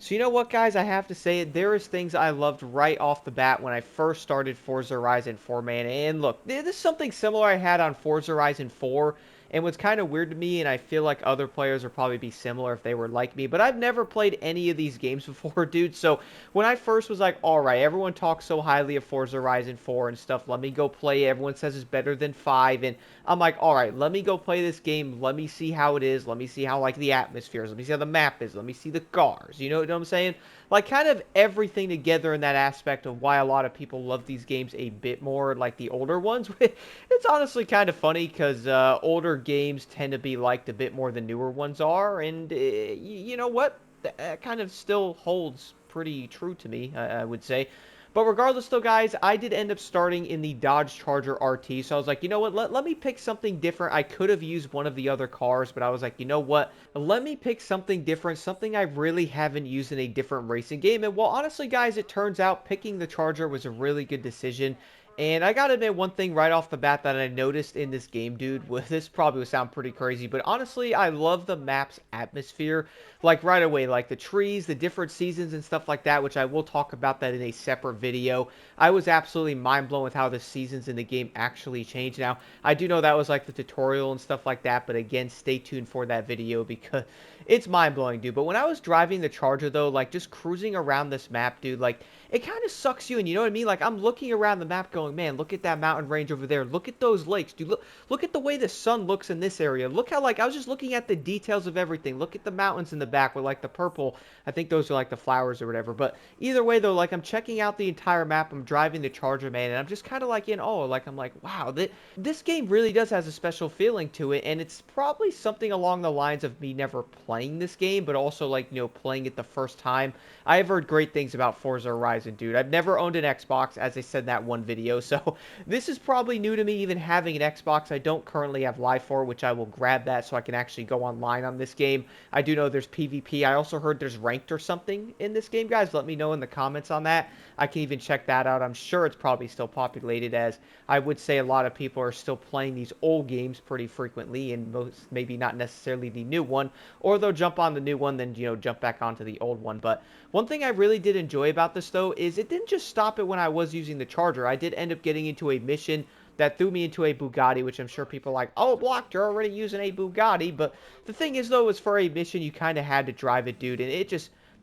So you know what, guys? I have to say it. There is things I loved right off the bat when I first started Forza Horizon 4, man. And look, this is something similar I had on Forza Horizon 4. And what's kind of weird to me, and I feel like other players would probably be similar if they were like me, but I've never played any of these games before, dude. So when I first was like, all right, everyone talks so highly of Forza Horizon 4 and stuff. Let me go play it. Everyone says it's better than 5. And I'm like, all right, let me go play this game. Let me see how it is. Let me see how, like, the atmosphere is. Let me see how the map is. Let me see the cars. You know what I'm saying? Like, kind of everything together in that aspect of why a lot of people love these games a bit more, like the older ones. It's honestly kind of funny because older games tend to be liked a bit more than newer ones are. And you know what? That kind of still holds pretty true to me, I would say. But regardless, though, guys, I did end up starting in the Dodge Charger RT. So I was like, you know what? Let me pick something different. I could have used one of the other cars, but I was like, you know what? Let me pick something different, something I really haven't used in a different racing game. And well, honestly, guys, it turns out picking the Charger was a really good decision. And I gotta admit one thing right off the bat that I noticed in this game, dude. Well, this probably would sound pretty crazy, but honestly, I love the map's atmosphere. Like right away, like the trees, the different seasons and stuff like that, which I will talk about that in a separate video. I was absolutely mind blown with how the seasons in the game actually changed. Now, I do know that was like the tutorial and stuff like that, but again, stay tuned for that video because it's mind blowing, dude. But when I was driving the Charger though, like just cruising around this map, dude, like it kind of sucks you in, you know what I mean? Like I'm looking around the map going, man, look at that mountain range over there. Look at those lakes, dude. Look at the way the sun looks in this area. Look how like I was just looking at the details of everything. Look at the mountains in the back with like the purple. I think those are like the flowers or whatever. But either way though, like I'm checking out the entire map. I'm driving the Charger, man, and I'm just kind of like in awe. Like I'm like, wow, this game really does has a special feeling to it, and it's probably something along the lines of me never playing this game, but also like playing it the first time. I have heard great things about Forza Horizon, dude. I've never owned an Xbox, as I said in that one video, so this is probably new to me, even having an Xbox. I don't currently have Live for, which I will grab that so I can actually go online on this game. I do know there's PvP. I also heard there's ranked or something in this game, guys. Let me know in the comments on that. I can even check that out. I'm sure it's probably still populated, as I would say a lot of people are still playing these old games pretty frequently, and most maybe not necessarily the new one, or they'll jump on the new one, then jump back onto the old one. But one thing I really did enjoy about this, though, is it didn't just stop it when I was using the Charger. I did end up getting into a mission that threw me into a Bugatti, which I'm sure people are like, oh, Block, you're already using a Bugatti. But the thing is, though, is for a mission, you kind of had to drive it, dude. And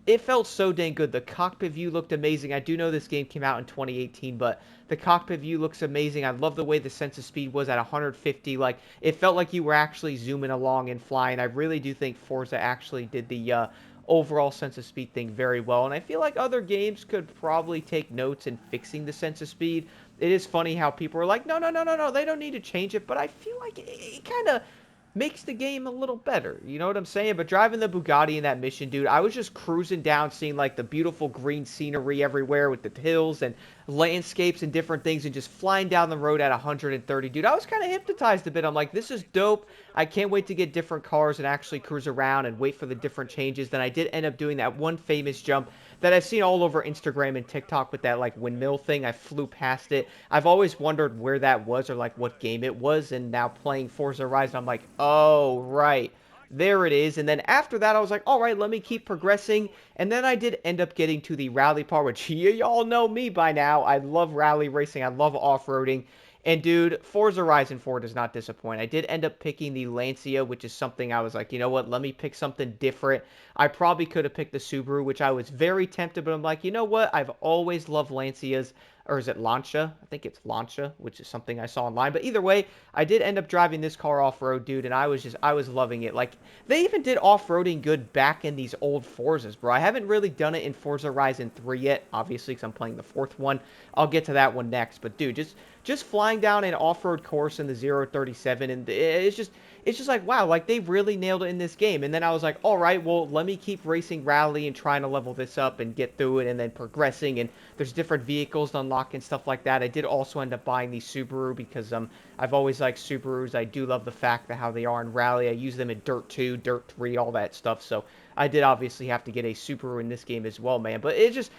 it felt so dang good. The cockpit view looked amazing. I do know this game came out in 2018, but the cockpit view looks amazing. I love the way the sense of speed was at 150. Like, it felt like you were actually zooming along and flying. I really do think Forza actually did the overall sense of speed thing very well. And I feel like other games could probably take notes in fixing the sense of speed. It is funny how people are like, no, no, no, no, no, they don't need to change it. But I feel like it kind of makes the game a little better. You know what I'm saying? But driving the Bugatti in that mission, dude, I was just cruising down, seeing like the beautiful green scenery everywhere with the hills and landscapes and different things, and just flying down the road at 130, dude. I was kind of hypnotized a bit. I'm like, this is dope. I can't wait to get different cars and actually cruise around and wait for the different changes. Then I did end up doing that one famous jump that I've seen all over Instagram and TikTok with that like windmill thing. I flew past it. I've always wondered where that was or like what game it was, and now playing Forza Horizon, I'm like, oh, right. There it is. And then after that, I was like, all right, let me keep progressing. And then I did end up getting to the rally part, which y'all know me by now. I love rally racing. I love off-roading. And dude, Forza Horizon 4 does not disappoint. I did end up picking the Lancia, which is something I was like, you know what, let me pick something different. I probably could have picked the Subaru, which I was very tempted, but I'm like, you know what, I've always loved Lancias. Or is it Lancia? I think it's Lancia, which is something I saw online. But either way, I did end up driving this car off-road, dude, and I was loving it. Like, they even did off-roading good back in these old Forzas, bro. I haven't really done it in Forza Horizon 3 yet, obviously, because I'm playing the fourth one. I'll get to that one next. But, dude, just flying down an off-road course in the 037, and it's just like, wow, like they really nailed it in this game. And then I was like, all right, well, let me keep racing rally and trying to level this up and get through it, and then progressing. And there's different vehicles to unlock and stuff like that. I did also end up buying the Subaru because I've always liked Subarus. I do love the fact that how they are in rally. I use them in Dirt 2, Dirt 3, all that stuff. So I did obviously have to get a Subaru in this game as well, man. But it just,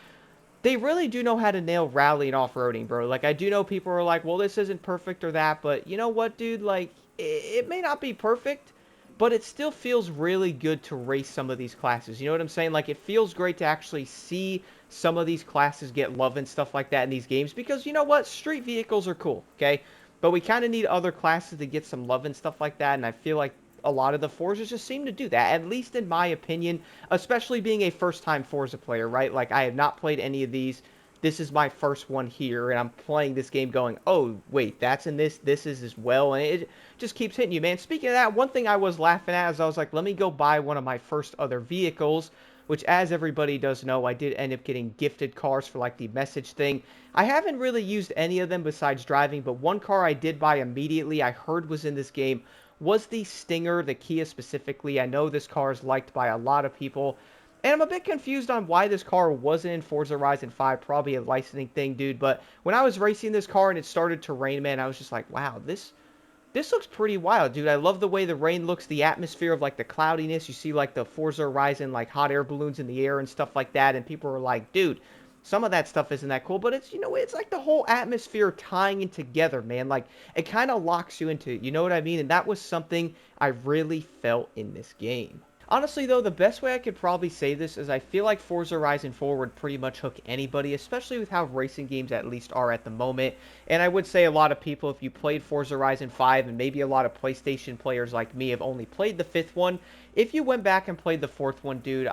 they really do know how to nail rally and off-roading, bro. Like, I do know people are like, well, this isn't perfect or that, but you know what, dude? Like, it may not be perfect, but it still feels really good to race some of these classes. You know what I'm saying? Like, it feels great to actually see some of these classes get love and stuff like that in these games, because you know what? Street vehicles are cool, okay? But we kind of need other classes to get some love and stuff like that, and I feel like a lot of the Forzas just seem to do that, at least in my opinion, especially being a first-time Forza player, right? Like, I have not played any of these. This is my first one here, and I'm playing this game going, oh, wait, that's in this is as well, and it just keeps hitting you, man. Speaking of that, one thing I was laughing at is I was like, let me go buy one of my first other vehicles, which, as everybody does know, I did end up getting gifted cars for, like, the message thing. I haven't really used any of them besides driving, but one car I did buy immediately, I heard was in this game, was the Stinger, the Kia specifically. I know this car is liked by a lot of people, and I'm a bit confused on why this car wasn't in Forza Horizon 5, probably a licensing thing, dude, but when I was racing this car and it started to rain, man, I was just like, wow, this looks pretty wild, dude. I love the way the rain looks, the atmosphere of, like, the cloudiness. You see, like, the Forza Horizon, like, hot air balloons in the air and stuff like that, and people are like, dude, some of that stuff isn't that cool, but it's, you know, it's like the whole atmosphere tying in together, man. Like, it kind of locks you into it, you know what I mean? And that was something I really felt in this game. Honestly, though, the best way I could probably say this is I feel like Forza Horizon 4 would pretty much hook anybody, especially with how racing games at least are at the moment. And I would say a lot of people, if you played Forza Horizon 5, and maybe a lot of PlayStation players like me have only played the 5th one, if you went back and played the 4th one, dude,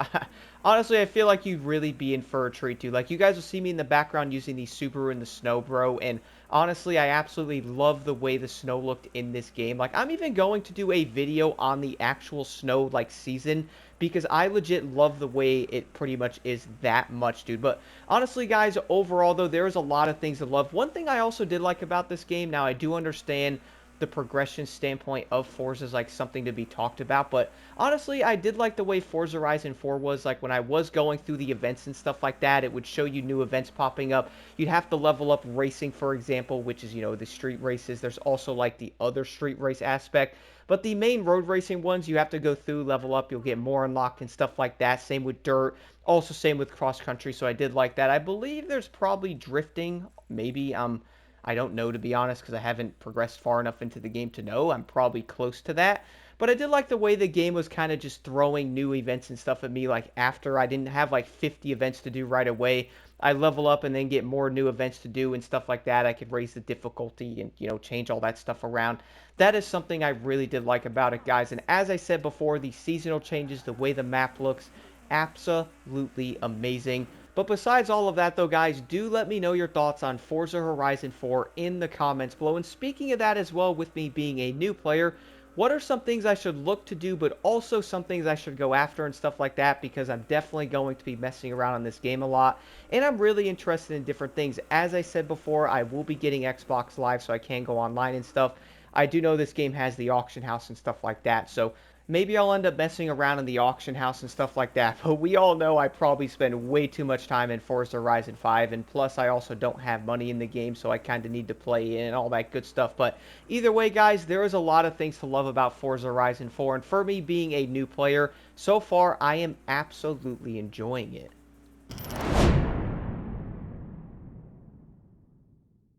honestly, I feel like you'd really be in for a treat, dude. Like, you guys will see me in the background using the Subaru in the snow, bro, and honestly, I absolutely love the way the snow looked in this game. Like, I'm even going to do a video on the actual snow, like, season, because I legit love the way it pretty much is that much, dude. But honestly, guys, overall, though, there's a lot of things to love. One thing I also did like about this game, now I do understand the progression standpoint of Forza is like something to be talked about, but honestly, I did like the way Forza Horizon 4 was. Like, when I was going through the events and stuff like that, it would show you new events popping up. You'd have to level up racing, for example, which is, you know, the street races. There's also, like, the other street race aspect, but the main road racing ones, you have to go through, level up, you'll get more unlocked and stuff like that. Same with dirt, also same with cross country, so I did like that. I believe there's probably drifting, maybe. I don't know, to be honest, because I haven't progressed far enough into the game to know. I'm probably close to that. But I did like the way the game was kind of just throwing new events and stuff at me, like, after I didn't have like 50 events to do right away. I level up and then get more new events to do and stuff like that. I could raise the difficulty and, you know, change all that stuff around. That is something I really did like about it, guys. And as I said before, the seasonal changes, the way the map looks, absolutely amazing. But besides all of that, though, guys, do let me know your thoughts on Forza Horizon 4 in the comments below. And speaking of that as well, with me being a new player, what are some things I should look to do, but also some things I should go after and stuff like that, because I'm definitely going to be messing around on this game a lot, and I'm really interested in different things. As I said before, I will be getting Xbox Live so I can go online and stuff. I do know this game has the auction house and stuff like that, so maybe I'll end up messing around in the auction house and stuff like that, but we all know I probably spend way too much time in Forza Horizon 5, and plus I also don't have money in the game, so I kind of need to play in and all that good stuff. But either way, guys, there is a lot of things to love about Forza Horizon 4, and for me being a new player, so far I am absolutely enjoying it.